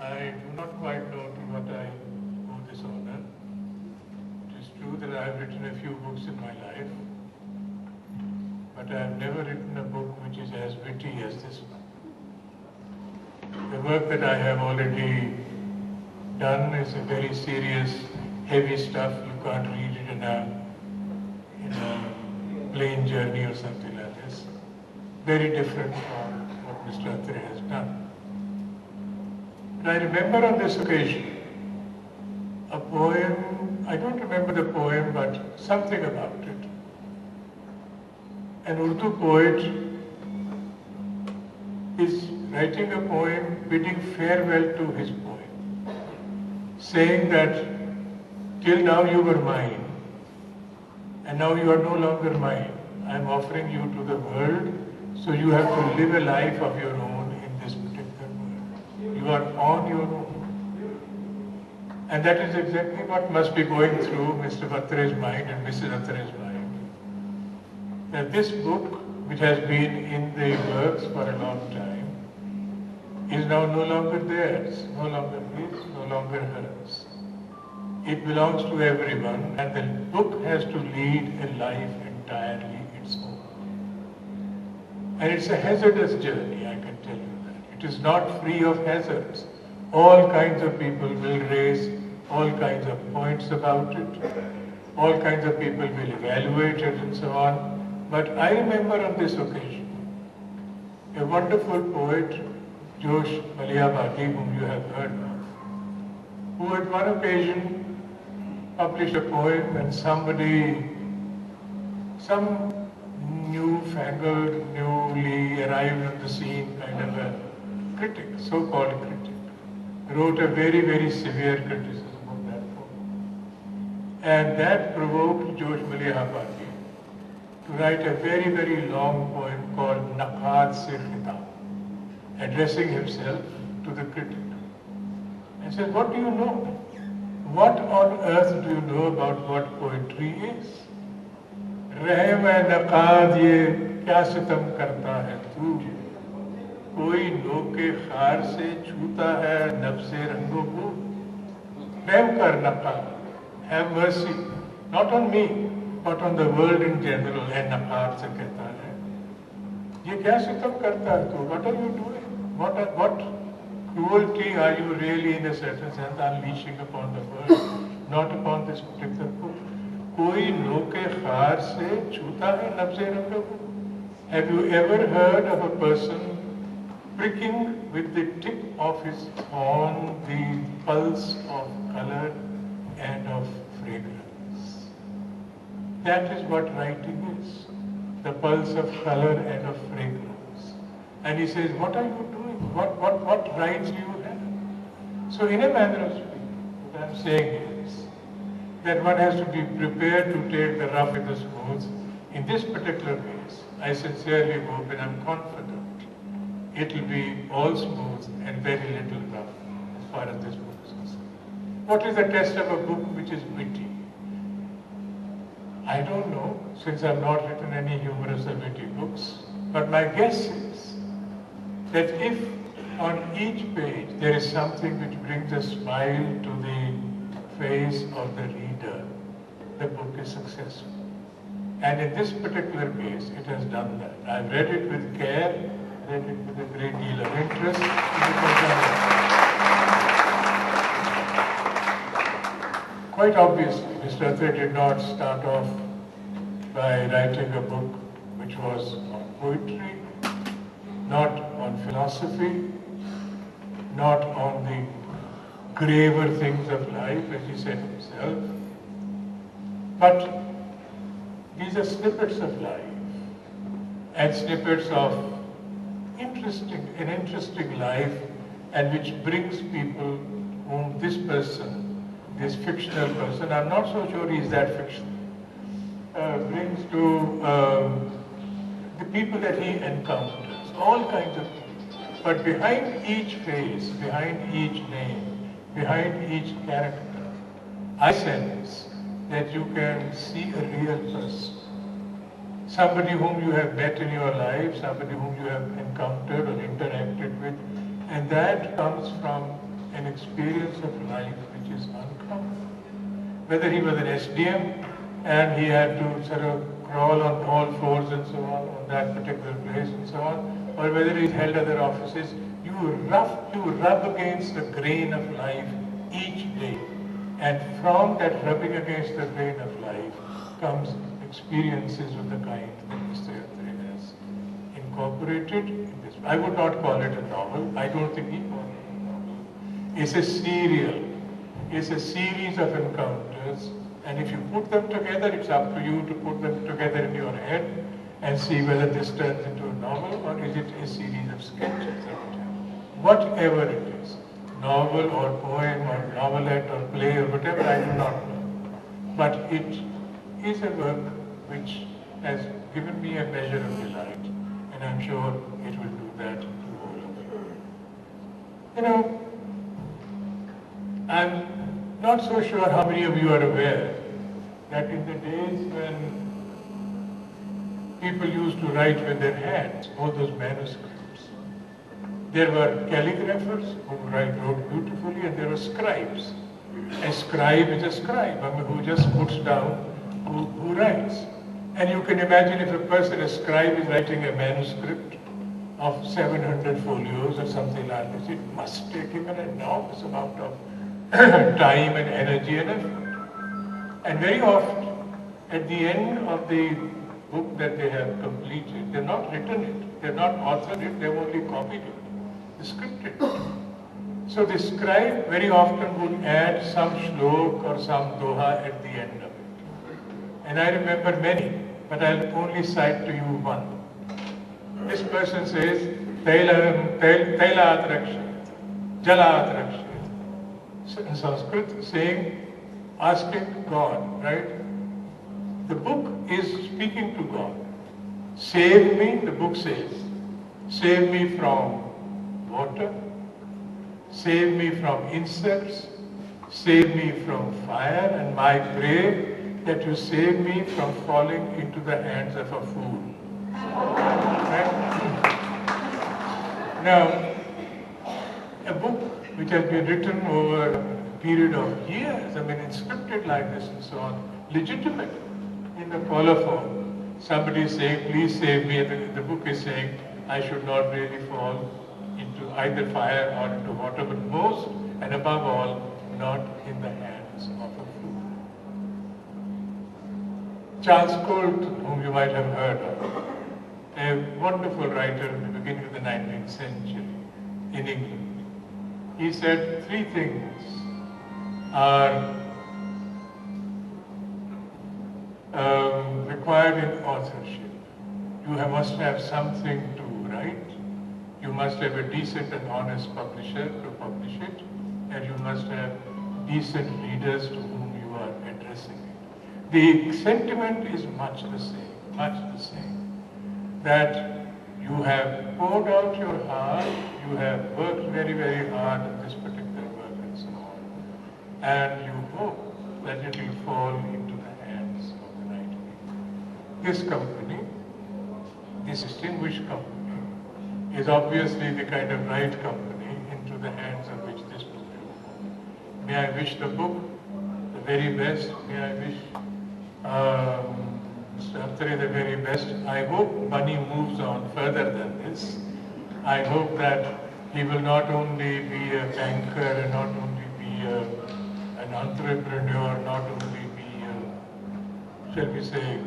I do not quite know to what I owe this honor. It is true that I have written a few books in my life, but I have never written a book which is as witty as this one. The work that I have already done is a very serious, heavy stuff. You can't read it in a plane journey or something like this. Very different from what Mr. Atray has done. But I remember on this occasion a poem, I don't remember the poem, but something about it. An Urdu poet is writing a poem bidding farewell to his poem, saying that till now you were mine, and now you are no longer mine. I am offering you to the world, so you have to live a life of your own in this particular world. You are on your own. And that is exactly what must be going through Mr. Atray's mind and Mrs. Atray's mind. That this book, which has been in the works for a long time, is now no longer theirs, no longer his, no longer hers. It belongs to everyone, and the book has to lead a life entirely its own. And it's a hazardous journey, I can tell you that. It is not free of hazards. All kinds of people will raise all kinds of points about it. All kinds of people will evaluate it and so on. But I remember on this occasion, a wonderful poet, Josh Malihabadi, whom you have heard of, who at one occasion published a poem and some newfangled, newly arrived on the scene kind of a critic, so-called critic, wrote a very, very severe criticism of that poem. And that provoked Josh Malihabadi to write a very, very long poem called Naqad Se Khitab, addressing himself to the critic. And said, what do you know? What on earth do you know about what poetry is? Rahe mein naqad ye kya sitam karta hai tu? Koi noke khar se chhuta hai nafse rango ko? Rahm kar naqad. Have mercy, not on me, but on the world in general. And naqad se kehta hai. Ye kya sitam karta hai tu? What are you doing? What cruelty are you really, in a certain sense, unleashing upon the world, not upon this particular book? Koi noke khar se chuta hai nafse rango ko? Have you ever heard of a person pricking with the tip of his horn the pulse of color and of fragrance? That is what writing is, the pulse of color and of fragrance. And he says, what are you doing? What rights do you have? So in a manner of speaking, what I am saying is that one has to be prepared to take the rough and the smooth. In this particular case, I sincerely hope and I am confident it will be all smooth and very little rough as far as this book is concerned. What is the test of a book which is witty? I don't know, since I have not written any humorous or witty books, but my guess is that if on each page there is something which brings a smile to the face of the reader, the book is successful. And in this particular case, it has done that. I've read it with care, read it with a great deal of interest. Quite obviously, Mr. Atray did not start off by writing a book which was on poetry, not on philosophy, not on the graver things of life, as he said himself, but these are snippets of life and snippets of an interesting life, and which brings people whom this person, this fictional person, I'm not so sure he is that fictional, brings to the people that he encounters, all kinds of people. But behind each face, behind each name, behind each character, I sense that you can see a real person. Somebody whom you have met in your life, somebody whom you have encountered or interacted with, and that comes from an experience of life which is uncommon. Whether he was an SDM and he had to sort of crawl on all fours and so on that particular place and so on, or whether he held other offices, you rub against the grain of life each day. And from that rubbing against the grain of life comes experiences of the kind that Mr. Atray has incorporated in this. I would not call it a novel. I don't think he called it a novel. It's a serial. It's a series of encounters. And if you put them together, it's up to you to put them together in your head and see whether this turns into a novel or is it a series of sketches that it has. Whatever it is, novel or poem or novelette or play or whatever, I do not know. But it is a work which has given me a measure of delight, and I'm sure it will do that to all of you. You know, I'm not so sure how many of you are aware that in the days when people used to write with their hands, all those manuscripts, there were calligraphers who wrote beautifully, and there were scribes. A scribe is a scribe, I mean, who just puts down, who writes. And you can imagine if a person, a scribe, is writing a manuscript of 700 folios or something like this, it must take him an enormous amount of time and energy and effort. And very often, at the end of the book that they have completed, they've not written it, they've not authored it, they've only copied it, scripted it. So the scribe very often would add some shlok or some doha at the end of it. And I remember many, but I'll only cite to you one. This person says, Tailat Rakshit, Jalat Rakshit. In Sanskrit, saying, asking God, right? The book is speaking to God. Save me, the book says, save me from water, save me from insects, save me from fire, and I pray that you save me from falling into the hands of a fool. Right? Now, a book which has been written over a period of years, I mean, inscripted like this and so on, legitimate in the colophon. Somebody is saying, please save me, and the book is saying, I should not really fall into either fire or into water, but most and above all, not in the hands of a fool. Charles Colton, whom you might have heard of, a wonderful writer at the beginning of the 19th century in England. He said 3 things are required in authorship. You must have something to write, you must have a decent and honest publisher to publish it, and you must have decent readers to whom you are addressing it. The sentiment is much the same. That you have poured out your heart, you have worked very, very hard on this particular work and so on, and you hope that it will fall into the hands of the right people. This company, this distinguished company, is obviously the kind of right company into the hands of which this book will fall. May I wish the book the very best. May I wish Mr. Atray the very best. I hope Bunny moves on further than this. I hope that he will not only be a banker and not only be an entrepreneur, not only be, shall we say,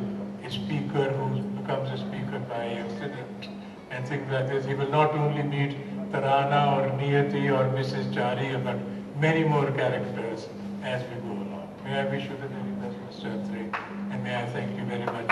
a speaker who becomes a speaker by accident and things like this. He will not only meet Tarana or Niyati or Mrs. Chari, but many more characters as we go along. May I wish you the very best, Mr. Atray, and may I thank you very much.